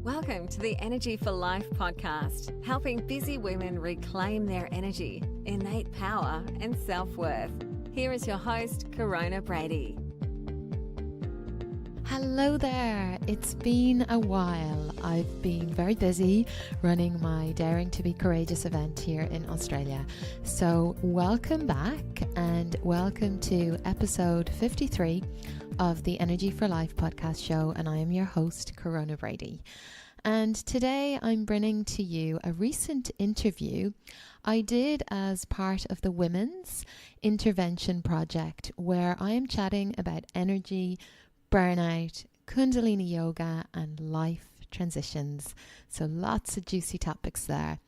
Welcome to the Energy for Life podcast, helping busy women reclaim their energy, innate power, and self-worth. Here is your host, Corona Brady. Hello there. It's been a while. I've been very busy running my Daring to Be Courageous event here in Australia. So welcome back and welcome to episode 53 of the Energy for Life podcast show. And I am your host, Corona Brady. And today I'm bringing to you a recent interview I did as part of the Women's Intervention Project, where I am chatting about energy, burnout, Kundalini Yoga, and life transitions. So lots of juicy topics there.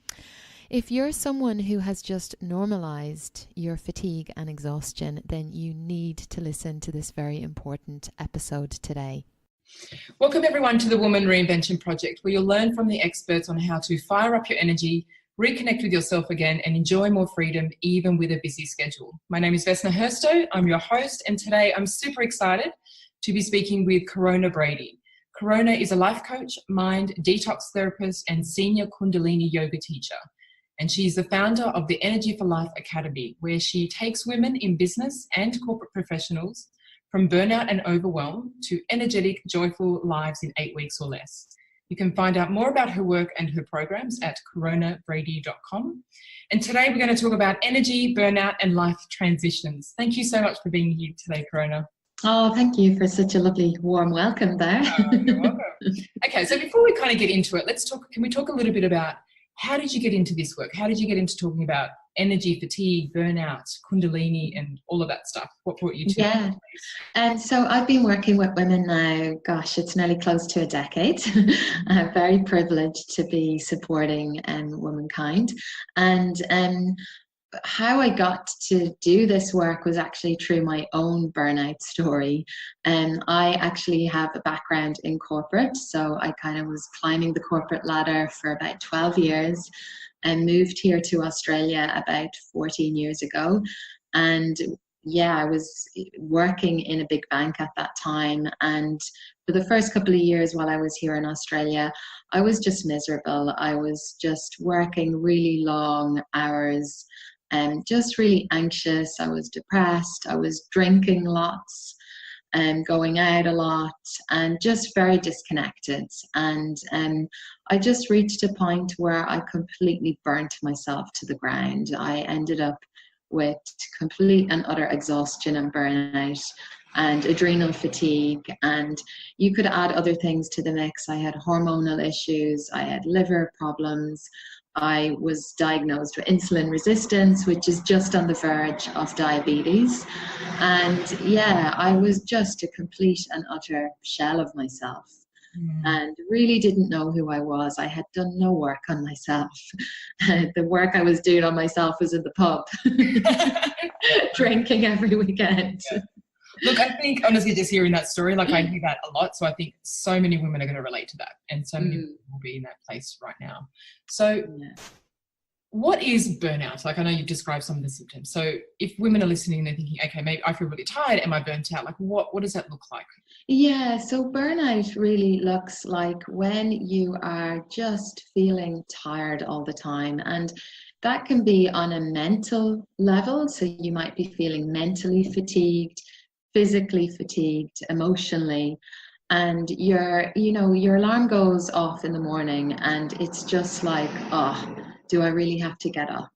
If you're someone who has just normalized your fatigue and exhaustion, then you need to listen to this very important episode today. Welcome everyone to the Woman Reinvention Project, where you'll learn from the experts on how to fire up your energy, reconnect with yourself again, and enjoy more freedom even with a busy schedule. My name is Vesna Herstow. I'm your host, and today I'm super excited to be speaking with Corona Brady. Corona is a life coach, mind detox therapist, and senior Kundalini Yoga teacher. And she's the founder of the Energy for Life Academy, where she takes women in business and corporate professionals from burnout and overwhelm to energetic, joyful lives in 8 weeks or less. You can find out more about her work and her programs at coronabrady.com. And today we're going to talk about energy, burnout, and life transitions. Thank you so much for being here today, Corona. Oh, thank you for such a lovely warm welcome there. You're welcome. Okay, so before we kind of get into it, can we talk a little bit about how did you get into this work? How did you get into talking about energy, fatigue, burnout, Kundalini, and all of that stuff? What brought you to Yeah, and so I've been working with women now, gosh, it's nearly close to a decade. I'm very privileged to be supporting womankind. And how I got to do this work was actually through my own burnout story. I actually have a background in corporate, so I kind of was climbing the corporate ladder for about 12 years and moved here to Australia about 14 years ago. And yeah, I was working in a big bank at that time. And for the first couple of years while I was here in Australia, I was just miserable. I was just working really long hours and just really anxious. I was depressed. I was drinking lots and going out a lot and just very disconnected. And I just reached a point where I completely burnt myself to the ground. I ended up with complete and utter exhaustion and burnout and adrenal fatigue, and you could add other things to the mix. I had hormonal issues, I had liver problems, I was diagnosed with insulin resistance, which is just on the verge of diabetes. And yeah, I was just a complete and utter shell of myself. And really didn't know who I was. I had done no work on myself. The work I was doing on myself was in the pub, drinking every weekend. Yeah. Look, I think honestly, just hearing that story, like I hear that a lot. So I think so many women are going to relate to that, and so many women will be in that place right now. So what is burnout? Like I know you've described some of the symptoms. So if women are listening, they're thinking, okay, maybe I feel really tired. Am I burnt out? Like what does that look like? Yeah, so burnout really looks like when you are just feeling tired all the time. And that can be on a mental level. So you might be feeling mentally fatigued, physically fatigued, emotionally, and your alarm goes off in the morning and it's just like, oh, do I really have to get up?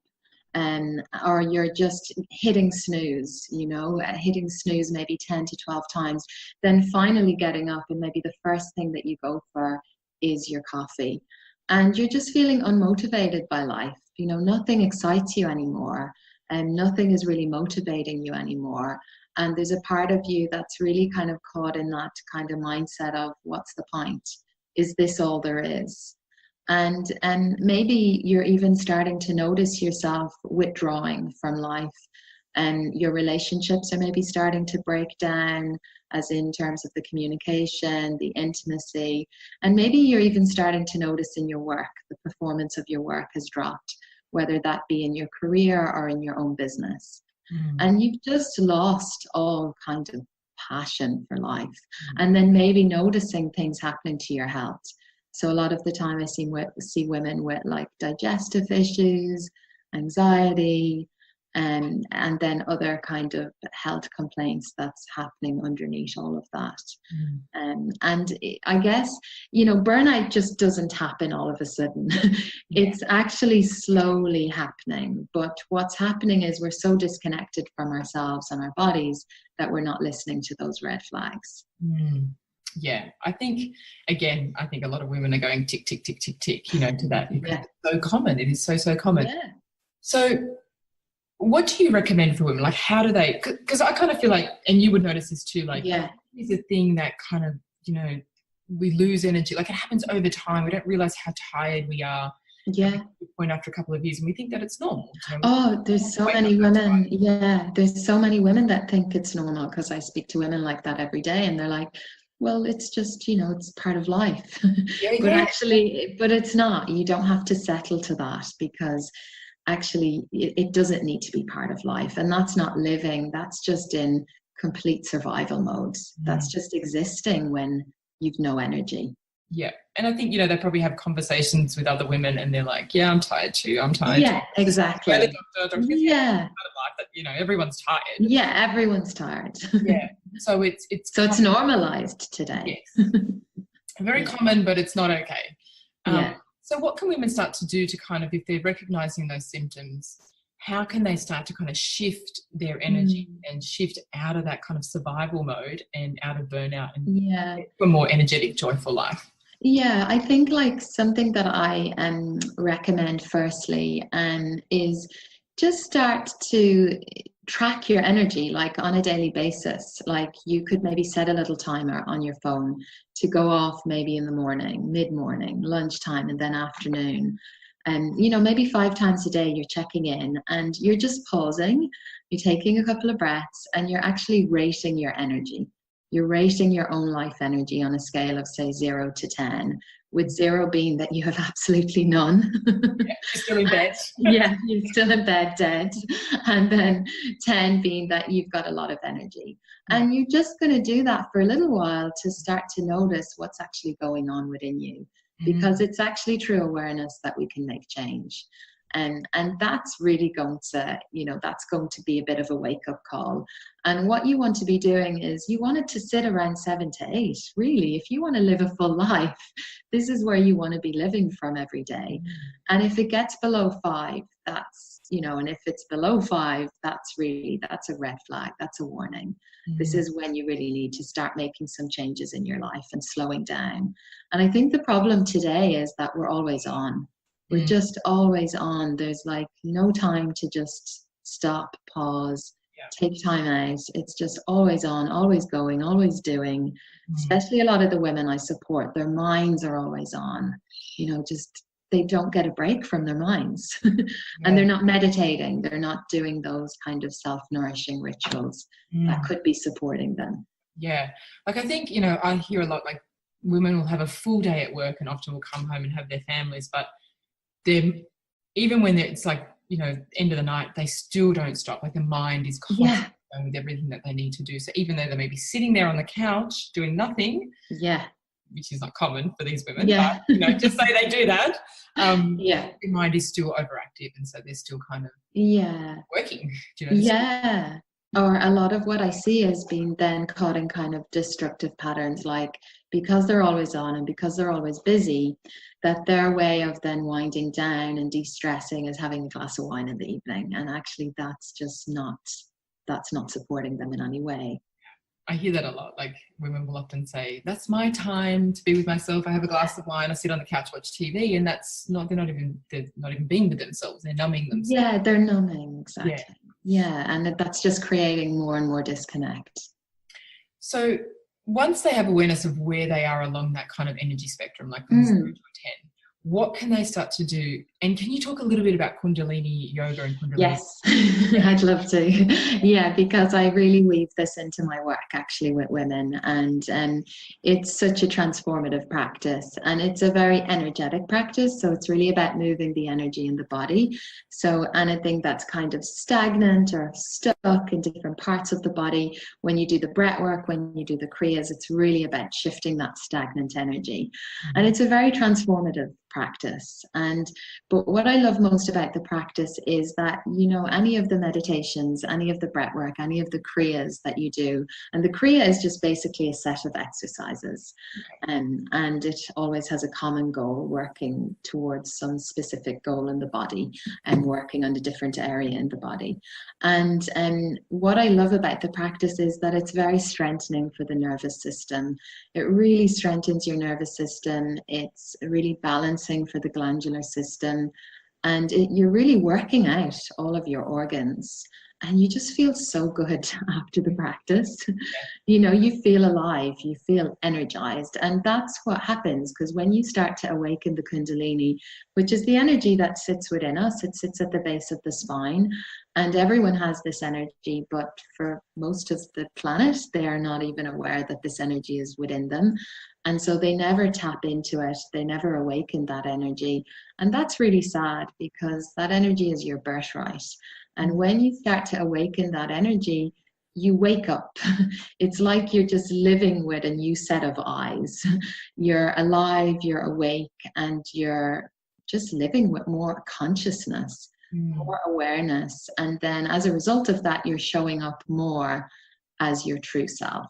Or you're just hitting snooze maybe 10 to 12 times, then finally getting up and maybe the first thing that you go for is your coffee. And you're just feeling unmotivated by life. Nothing excites you anymore and nothing is really motivating you anymore. And there's a part of you that's really kind of caught in that kind of mindset of what's the point? Is this all there is? And maybe you're even starting to notice yourself withdrawing from life, and your relationships are maybe starting to break down, as in terms of the communication, the intimacy, and maybe you're even starting to notice in your work, the performance of your work has dropped, whether that be in your career or in your own business. And you've just lost all kind of passion for life. And then maybe noticing things happening to your health. So a lot of the time I see women with like digestive issues, anxiety, and then other kind of health complaints that's happening underneath all of that. I guess, burnout just doesn't happen all of a sudden. It's actually slowly happening. But what's happening is we're so disconnected from ourselves and our bodies that we're not listening to those red flags. Yeah, I think a lot of women are going tick, tick, tick, tick, tick, to that. It's so common. It is so, so common. Yeah. So what do you recommend for women? Like, how do they, because I kind of feel like, and you would notice this too, like, it's a thing that kind of, we lose energy. Like, it happens over time. We don't realize how tired we are. Yeah. Point after a couple of years, and we think that it's normal. There's so many women. Yeah, there's so many women that think it's normal, because I speak to women like that every day, and they're like, well, it's just, it's part of life. But actually, it's not. You don't have to settle to that, because actually it doesn't need to be part of life. And that's not living. That's just in complete survival mode. That's just existing when you've no energy. Yeah. And I think, they probably have conversations with other women, and they're like, yeah, I'm tired too. I'm tired. Yeah, exactly. Yeah. Everyone's tired. Yeah, everyone's tired. Yeah. So it's normalized today. Yes. Very common, but it's not okay. So what can women start to do to kind of, if they're recognizing those symptoms, how can they start to kind of shift their energy and shift out of that kind of survival mode and out of burnout and for more energetic, joyful life? Yeah, I think like something that I recommend firstly is just start to track your energy, like on a daily basis. Like, you could maybe set a little timer on your phone to go off maybe in the morning, mid-morning, lunchtime, and then afternoon. And, maybe 5 times a day you're checking in, and you're just pausing, you're taking a couple of breaths, and you're actually rating your energy. You're rating your own life energy on a scale of, say, 0 to 10, with 0 being that you have absolutely none. You're still in bed. Yeah, you're still in bed dead. And then 10 being that you've got a lot of energy. And you're just going to do that for a little while to start to notice what's actually going on within you. Because it's actually true awareness that we can make change. And that's really going to, that's going to be a bit of a wake-up call. And what you want to be doing is you want it to sit around 7 to 8. Really, if you want to live a full life, this is where you want to be living from every day. And if it gets below 5, that's, and if it's below 5, that's a red flag. That's a warning. This is when you really need to start making some changes in your life and slowing down. And I think the problem today is that we're always on. We're just always on. There's like no time to just stop, pause, take time out. It's just always on, always going, always doing. Especially a lot of the women I support, their minds are always on. Just they don't get a break from their minds. And they're not meditating. They're not doing those kind of self-nourishing rituals that could be supporting them. Yeah. Like, I think, I hear a lot, like, women will have a full day at work and often will come home and have their families, but even when it's like, end of the night, they still don't stop. Like, the mind is constantly going with everything that they need to do. So even though they may be sitting there on the couch doing nothing, which is not common for these women, but just say they do that, their mind is still overactive, and so they're still kind of working. Or a lot of what I see is being then caught in kind of destructive patterns, like, because they're always on and because they're always busy, that their way of then winding down and de-stressing is having a glass of wine in the evening. And actually that's not supporting them in any way. I hear that a lot. Like, women will often say, that's my time to be with myself. I have a glass of wine, I sit on the couch, watch TV, and they're not even being with themselves. They're numbing themselves. Yeah, they're numbing, exactly. Yeah, and that's just creating more and more disconnect. So once they have awareness of where they are along that kind of energy spectrum, like from 0 to 10, what can they start to do And can you talk a little bit about Kundalini Yoga and Kundalini? Yes, I'd love to. Yeah, because I really weave this into my work actually with women, and it's such a transformative practice, and it's a very energetic practice. So it's really about moving the energy in the body. So anything that's kind of stagnant or stuck in different parts of the body, when you do the breath work, when you do the kriyas, it's really about shifting that stagnant energy. And it's a very transformative practice. But what I love most about the practice is that, you know, any of the meditations, any of the breath work, any of the kriyas that you do, and the kriya is just basically a set of exercises, and it always has a common goal, working towards some specific goal in the body and working on a different area in the body. And what I love about the practice is that it's very strengthening for the nervous system. It really strengthens your nervous system. It's really balancing for the glandular system. And you're really working out all of your organs. And you just feel so good after the practice. You know, you feel alive, you feel energized. And that's what happens, because when you start to awaken the Kundalini, which is the energy that sits within us, it sits at the base of the spine. And everyone has this energy, but for most of the planet, they are not even aware that this energy is within them. And so they never tap into it. They never awaken that energy. And that's really sad, because that energy is your birthright. And when you start to awaken that energy, you wake up. It's like you're just living with a new set of eyes. You're alive, you're awake, and you're just living with more consciousness, more awareness. And then as a result of that, you're showing up more as your true self.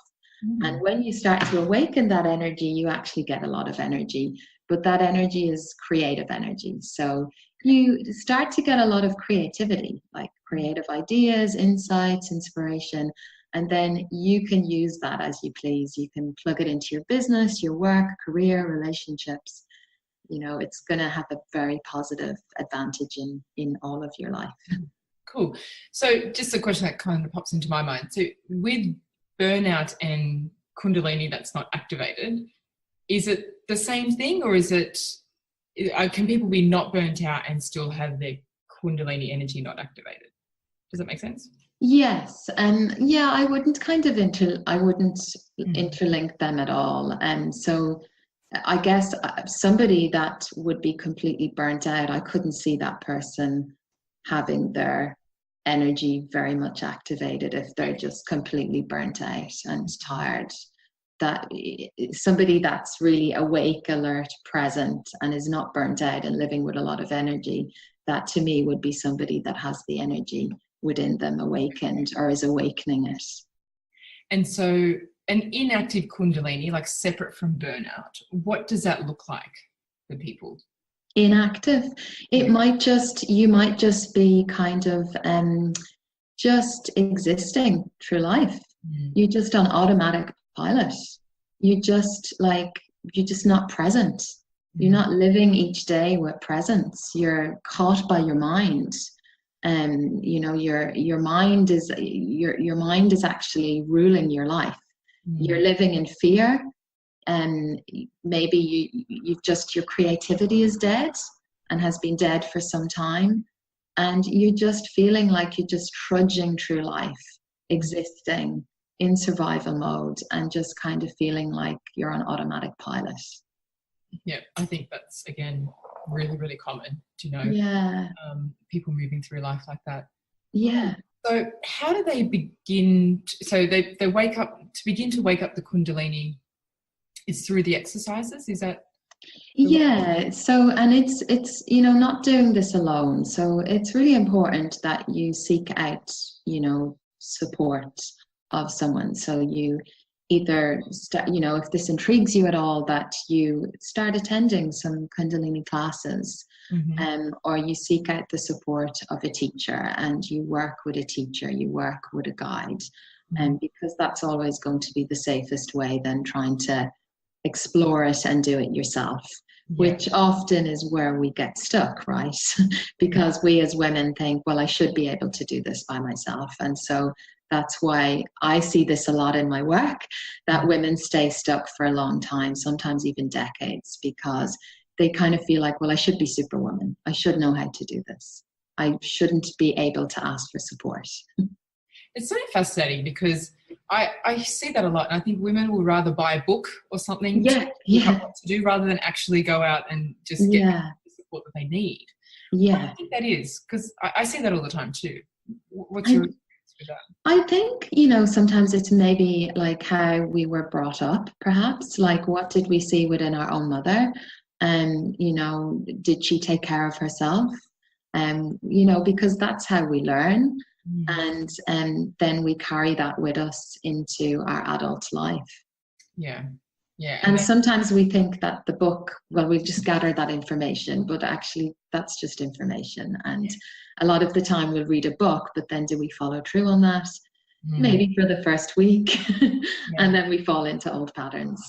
And when you start to awaken that energy, you actually get a lot of energy. But that energy is creative energy. So you start to get a lot of creativity, like creative ideas, insights, inspiration, and then you can use that as you please. You can plug it into your business, your work, career, relationships. You know, it's going to have a very positive advantage in all of your life. Cool. So just a question that kind of pops into my mind. So with burnout and Kundalini that's not activated, is it the same thing, or is it, can people be not burnt out and still have their Kundalini energy not activated? Does that make sense? Yes. Yeah, I wouldn't interlink them at all. So I guess somebody that would be completely burnt out, I couldn't see that person having their energy very much activated if they're just completely burnt out and tired. That somebody that's really awake, alert, present, and is not burnt out and living with a lot of energy, that to me would be somebody that has the energy within them awakened or is awakening it. And so an inactive Kundalini, like separate from burnout, what does that look like for people? Inactive, you might just be kind of just existing through life. You're just on automatic pilot. You're just not present. You're not living each day with presence. You're caught by your mind. You know, your mind is actually ruling your life. You're living in fear, and maybe your creativity is dead and has been dead for some time, and you're just feeling like you're just trudging through life, existing in survival mode, and just kind of feeling like you're on automatic pilot. Yeah, I think that's, again, really, really common to know. Yeah. People moving through life like that. Yeah. So how do they begin? They wake up, to begin to wake up the Kundalini is through the exercises? Is that? Yeah. So, and it's, you know, not doing this alone. So it's really important that you seek out, you know, support of someone. So you either start, you know, if this intrigues you at all, that you start attending some Kundalini classes, or you seek out the support of a teacher and you work with a teacher, you work with a guide, and because that's always going to be the safest way than trying to explore it and do it yourself, which often is where we get stuck, right? Because we as women think, well, I should be able to do this by myself. And so that's why I see this a lot in my work, that women stay stuck for a long time, sometimes even decades, because they kind of feel like, well, I should be superwoman. I should know how to do this. I shouldn't be able to ask for support. It's so fascinating because I see that a lot, and I think women will rather buy a book or something to look up what to do rather than actually go out and just get the support that they need. Yeah. What do you think that is? Because I see that all the time too. What's your experience with that? I think, sometimes it's maybe like how we were brought up, perhaps. Like, what did we see within our own mother? And, did she take care of herself? Because that's how we learn. And then we carry that with us into our adult life. Yeah. And sometimes we think that the book, well, we've just gathered that information, but actually that's just information. And a lot of the time we'll read a book, but then do we follow through on that? Maybe for the first week, and then we fall into old patterns.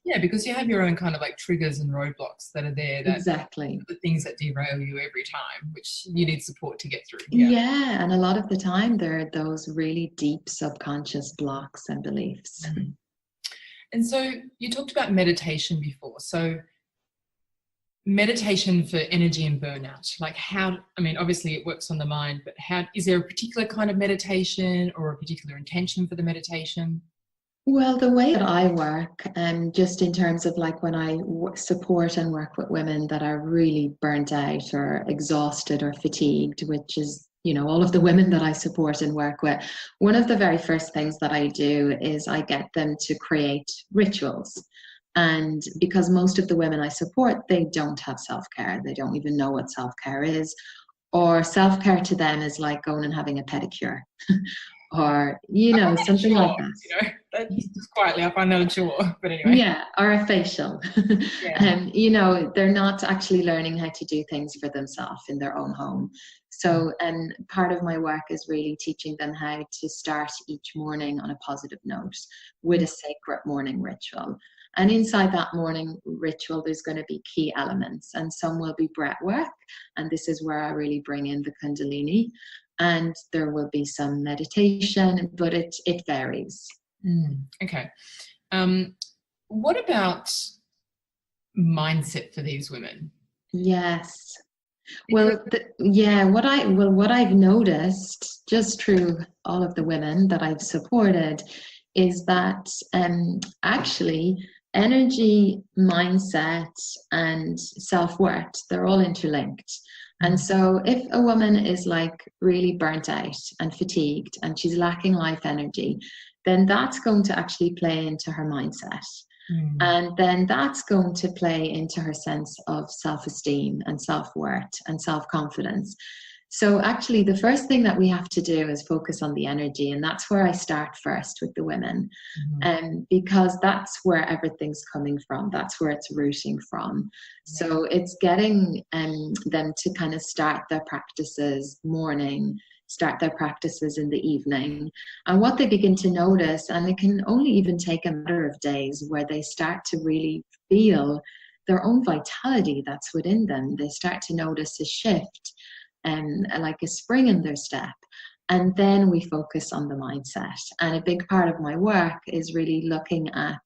Yeah, because you have your own kind of like triggers and roadblocks that are there. That exactly. The things that derail you every time, which you need support to get through. Yeah, and a lot of the time there are those really deep subconscious blocks and beliefs. And so you talked about meditation before. So meditation for energy and burnout, like obviously it works on the mind, but is there a particular kind of meditation or a particular intention for the meditation? Well, the way that I work, just in terms of like when I support and work with women that are really burnt out or exhausted or fatigued, which is all of the women that I support and work with, one of the very first things that I do is I get them to create rituals. And because most of the women I support, they don't have self-care. They don't even know what self-care is. Or self-care to them is like going and having a pedicure. Or, something like that. Just quietly, I find that a chore. But anyway. Yeah, or a facial. They're not actually learning how to do things for themselves in their own home. So part of my work is really teaching them how to start each morning on a positive note with a sacred morning ritual. And inside that morning ritual, there's going to be key elements, and some will be breath work. And this is where I really bring in the Kundalini. And there will be some meditation, but it varies. Okay. What about mindset for these women? Yes. Well, what I've noticed just through all of the women that I've supported is that actually energy, mindset, and self-worth, they're all interlinked. And so if a woman is like really burnt out and fatigued and she's lacking life energy, then that's going to actually play into her mindset. And then that's going to play into her sense of self-esteem and self-worth and self-confidence. So actually the first thing that we have to do is focus on the energy, and that's where I start first with the women, because that's where everything's coming from. That's where it's rooting from. So it's getting them to kind of start their practices morning, start their practices in the evening. And what they begin to notice, and it can only even take a matter of days, where they start to really feel their own vitality that's within them. They start to notice a shift and like a spring in their step. And then we focus on the mindset. And a big part of my work is really looking at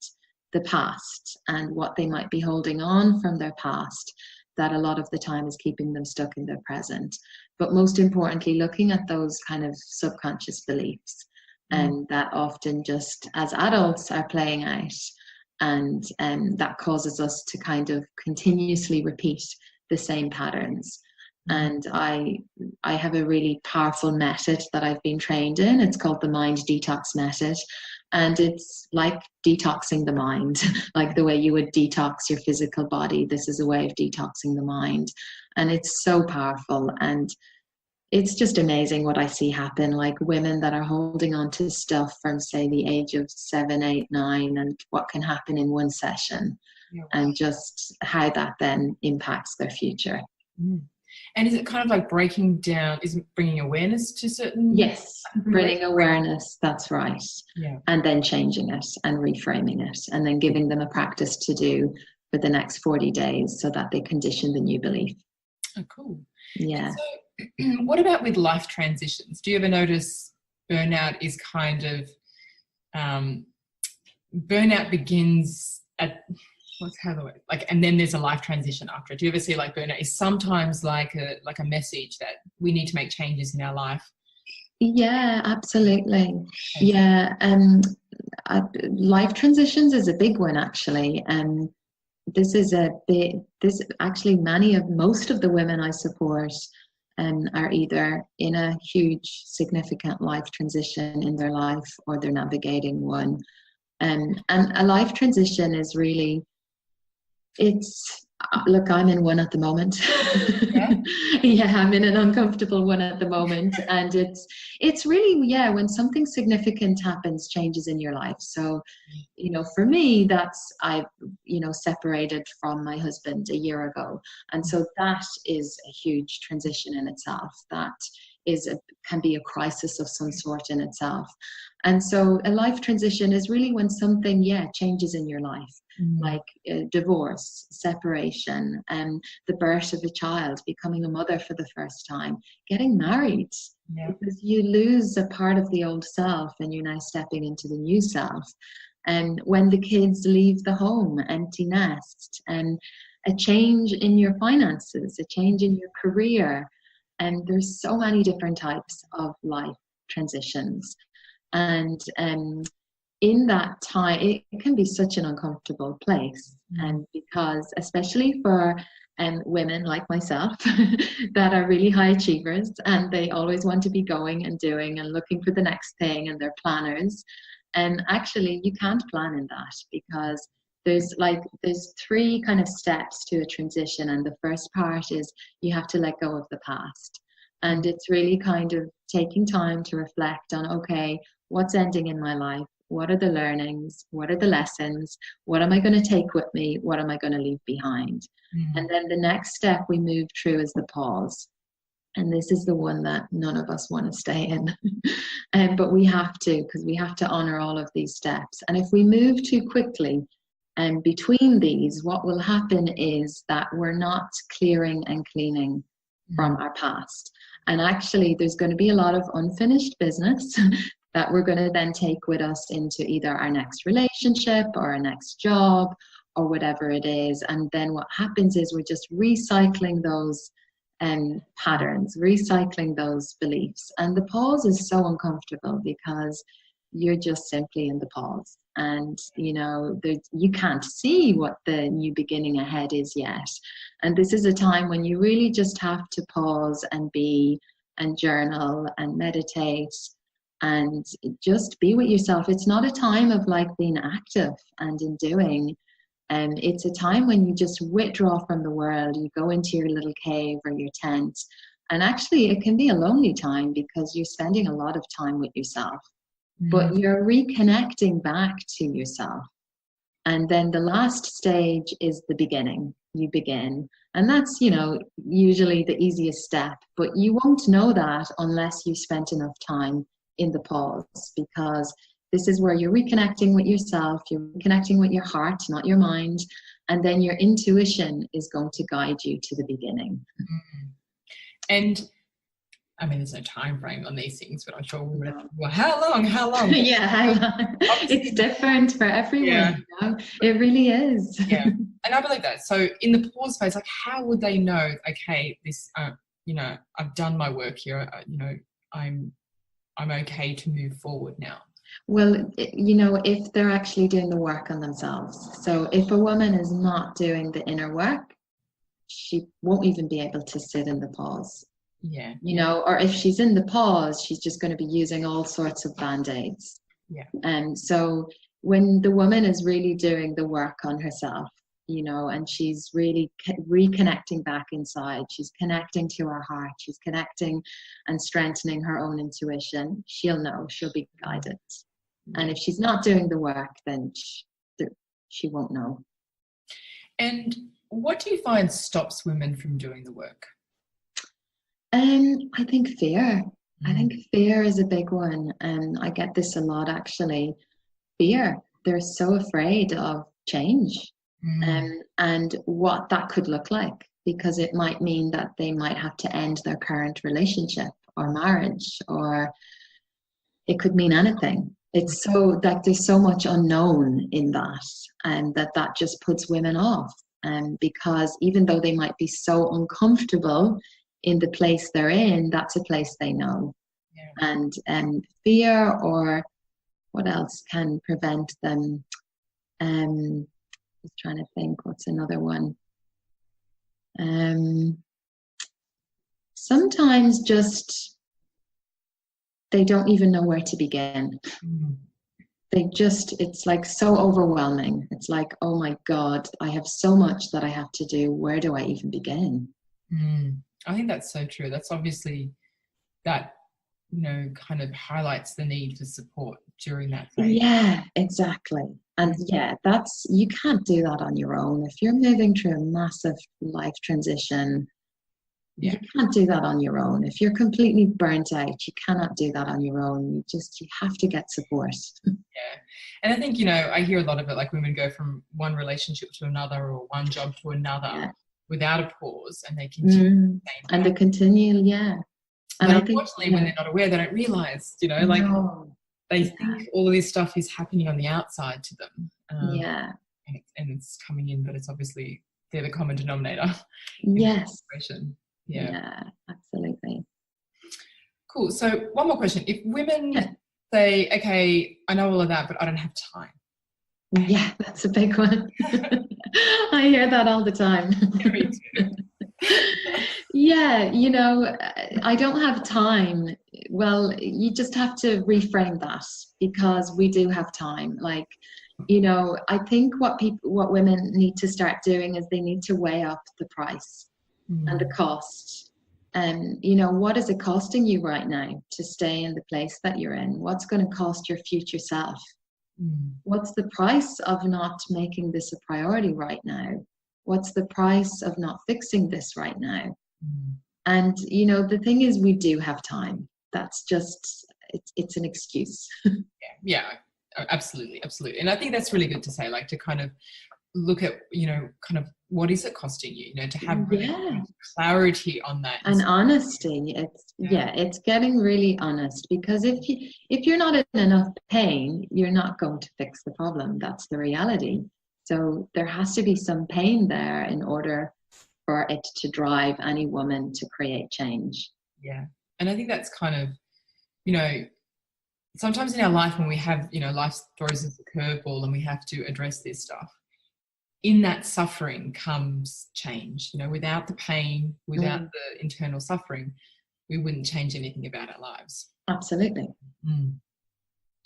the past and what they might be holding on from their past that a lot of the time is keeping them stuck in their present. But most importantly, looking at those kind of subconscious beliefs and that often just as adults are playing out, and that causes us to kind of continuously repeat the same patterns. And I have a really powerful method that I've been trained in. It's called the Mind Detox Method. And it's like detoxing the mind, like the way you would detox your physical body. This is a way of detoxing the mind. And it's so powerful. And it's just amazing what I see happen, like women that are holding on to stuff from, say, the age of 7, 8, 9, and what can happen in one session, and just how that then impacts their future. And is it kind of like breaking down, is it bringing awareness to certain? Yes, bringing awareness, that's right. Yeah. And then changing it and reframing it, and then giving them a practice to do for the next 40 days so that they condition the new belief. Oh, cool. Yeah. So what about with life transitions? Do you ever notice burnout is kind of, burnout begins at what's how the word, like, and then there's a life transition after it. Do you ever see like burnout is sometimes like a message that we need to make changes in our life? Yeah, absolutely. Yeah, life transitions is a big one actually. This actually most of the women I support are either in a huge significant life transition in their life, or they're navigating one. And a life transition is really, look, I'm in one at the moment. Yeah. Yeah, I'm in an uncomfortable one at the moment. And it's really, yeah, when something significant happens, changes in your life. So, for me, I've separated from my husband a year ago. And so that is a huge transition in itself. That can be a crisis of some sort in itself. And so a life transition is really when something, changes in your life, like divorce, separation, the birth of a child, becoming a mother for the first time, getting married, because you lose a part of the old self and you're now stepping into the new self. And when the kids leave the home, empty nest, and a change in your finances, a change in your career. And there's so many different types of life transitions. And in that time, it can be such an uncomfortable place. And because especially for women like myself that are really high achievers, and they always want to be going and doing and looking for the next thing, and they're planners. And actually you can't plan in that, because there's three kind of steps to a transition. And the first part is you have to let go of the past. And it's really kind of taking time to reflect on, okay, what's ending in my life? What are the learnings? What are the lessons? What am I going to take with me? What am I going to leave behind? And then the next step we move through is the pause. And this is the one that none of us want to stay in. But we have to, because we have to honor all of these steps. And if we move too quickly, and between these, what will happen is that we're not clearing and cleaning from our past. And actually, there's going to be a lot of unfinished business that we're going to then take with us into either our next relationship or our next job or whatever it is. And then what happens is we're just recycling those patterns, recycling those beliefs. And the pause is so uncomfortable because you're just simply in the pause. And you can't see what the new beginning ahead is yet. And this is a time when you really just have to pause and be, and journal and meditate and just be with yourself. It's not a time of like being active and in doing. It's a time when you just withdraw from the world. You go into your little cave or your tent. And actually it can be a lonely time because you're spending a lot of time with yourself. But you're reconnecting back to yourself. And then the last stage is the beginning. You begin. And that's, usually the easiest step. But you won't know that unless you spent enough time in the pause, because this is where you're reconnecting with yourself. You're reconnecting with your heart, not your mind. And then your intuition is going to guide you to the beginning. And I mean, there's no time frame on these things, but I'm sure well, how long? Yeah, how long? It's different for everyone. Yeah. It really is. Yeah, and I believe that. So in the pause phase, like, how would they know, okay, this, I've done my work here, I'm okay to move forward now? Well, if they're actually doing the work on themselves. So if a woman is not doing the inner work, she won't even be able to sit in the pause. Yeah. Or if she's in the pause, she's just going to be using all sorts of band-aids. Yeah. And so when the woman is really doing the work on herself, and she's really reconnecting back inside, she's connecting to her heart, she's connecting and strengthening her own intuition, she'll know, she'll be guided. And if she's not doing the work, then she won't know. And what do you find stops women from doing the work? I think fear. I think fear is a big one. And I get this a lot, actually. Fear. They're so afraid of change and what that could look like, because it might mean that they might have to end their current relationship or marriage, or it could mean anything. It's so that there's so much unknown in that, and that just puts women off. And because even though they might be so uncomfortable in the place they're in, that's a place they know. Yeah. And fear, or what else can prevent them? Just trying to think, what's another one? Sometimes just they don't even know where to begin. It's like so overwhelming. It's like, oh my God, I have so much that I have to do. Where do I even begin? I think that's so true. That's obviously that, kind of highlights the need for support during that phase. Yeah, exactly. And yeah, you can't do that on your own. If you're moving through a massive life transition, you can't do that on your own. If you're completely burnt out, you cannot do that on your own. You have to get support. Yeah. And I think, I hear a lot of it, like women go from one relationship to another or one job to another without a pause, and they continue. And they continue, yeah. And but unfortunately, when they're not aware, they don't realize, they think all of this stuff is happening on the outside to them. And it's coming in, but it's obviously they're the common denominator. Yes. Yeah, absolutely. Cool. So one more question. If women say, okay, I know all of that, but I don't have time. Yeah, that's a big one. I hear that all the time. Me too. Yeah, I don't have time. Well, you just have to reframe that, because we do have time. Like, I think what women need to start doing is they need to weigh up the price and the cost. And, what is it costing you right now to stay in the place that you're in? What's going to cost your future self? What's the price of not making this a priority right now? What's the price of not fixing this right now? And, the thing is, we do have time. That's just, it's an excuse. Yeah, absolutely. And I think that's really good to say, like, to kind of look at, kind of what is it costing you, to have really clarity on that. And honesty. It's getting really honest, because if you're not in enough pain, you're not going to fix the problem. That's the reality. So there has to be some pain there in order for it to drive any woman to create change. Yeah. And I think that's kind of, sometimes in our life when we have, life throws us a curveball and we have to address this stuff, in that suffering comes change. Without the pain, without the internal suffering, we wouldn't change anything about our lives. Absolutely.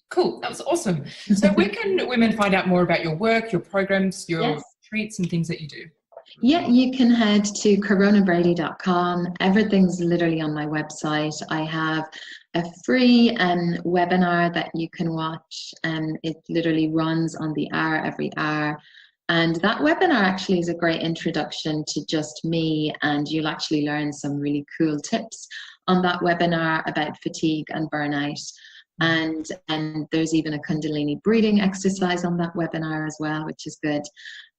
Cool. That was awesome. So where can women find out more about your work, your programs, your retreats and things that you do? Yeah, you can head to coronabrady.com. Everything's literally on my website. I have a free webinar that you can watch, and it literally runs on the hour every hour. And that webinar actually is a great introduction to just me, and you'll actually learn some really cool tips on that webinar about fatigue and burnout. And there's even a Kundalini breathing exercise on that webinar as well, which is good.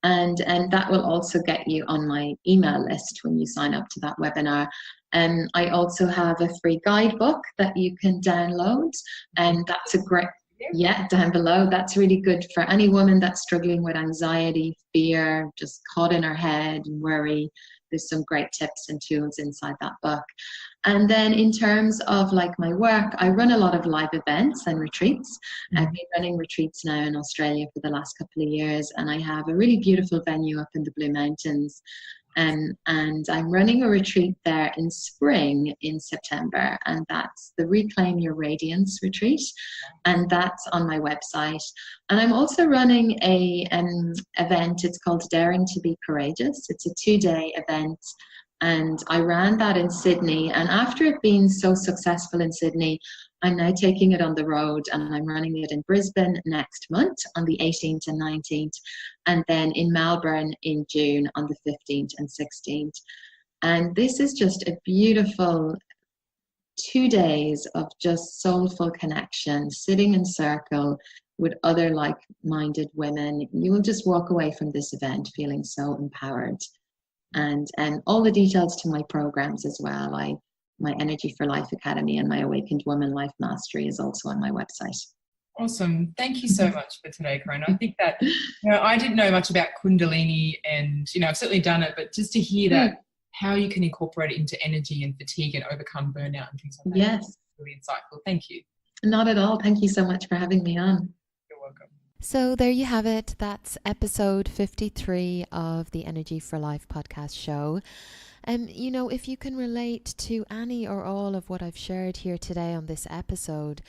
And that will also get you on my email list when you sign up to that webinar. I also have a free guidebook that you can download, and that's a great, down below. That's really good for any woman that's struggling with anxiety, fear, just caught in her head, worry. There's some great tips and tools inside that book. And then in terms of like my work, I run a lot of live events and retreats. I've been running retreats now in Australia for the last couple of years, and I have a really beautiful venue up in the Blue Mountains. And I'm running a retreat there in spring, in September, and that's the Reclaim Your Radiance retreat, and that's on my website. And I'm also running a event. It's called Daring to be Courageous. It's a 2-day event, and I ran that in Sydney. And after it being so successful in Sydney, I'm now taking it on the road, and I'm running it in Brisbane next month on the 18th and 19th, and then in Melbourne in June on the 15th and 16th. And this is just a beautiful 2 days of just soulful connection, sitting in circle with other like-minded women. You will just walk away from this event feeling so empowered. And all the details to my programs as well. My Energy for Life Academy and my Awakened Woman Life Mastery is also on my website. Awesome. Thank you so much for today, Corona. I think that, I didn't know much about Kundalini and, I've certainly done it, but just to hear that, how you can incorporate it into energy and fatigue and overcome burnout and things like that. Yes. Really insightful. Thank you. Not at all. Thank you so much for having me on. You're welcome. So there you have it. That's episode 53 of the Energy for Life podcast show. If you can relate to any or all of what I've shared here today on this episode,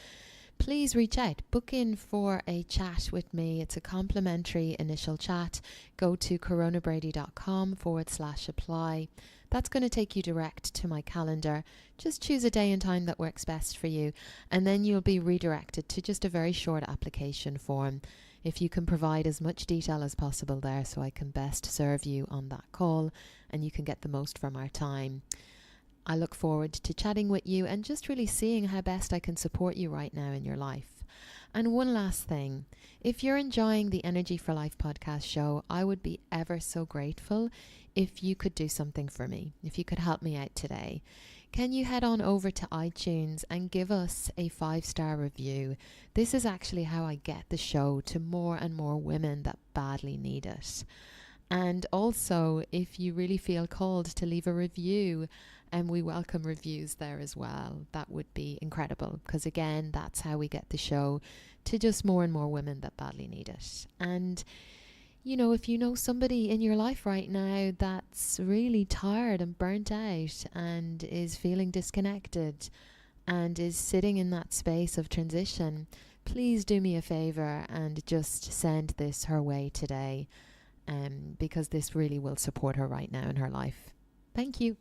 please reach out, book in for a chat with me. It's a complimentary initial chat. Go to coronabrady.com/apply. That's going to take you direct to my calendar. Just choose a day and time that works best for you, and then you'll be redirected to just a very short application form. If you can provide as much detail as possible there, so I can best serve you on that call and you can get the most from our time. I look forward to chatting with you and just really seeing how best I can support you right now in your life. And one last thing, if you're enjoying the Energy for Life podcast show, I would be ever so grateful if you could do something for me, if you could help me out today. Can you head on over to iTunes and give us a 5-star review? This is actually how I get the show to more and more women that badly need it. And also, if you really feel called to leave a review, and we welcome reviews there as well, that would be incredible, because again, that's how we get the show to just more and more women that badly need it. And if you know somebody in your life right now that's really tired and burnt out and is feeling disconnected and is sitting in that space of transition, please do me a favor and just send this her way today, because this really will support her right now in her life. Thank you.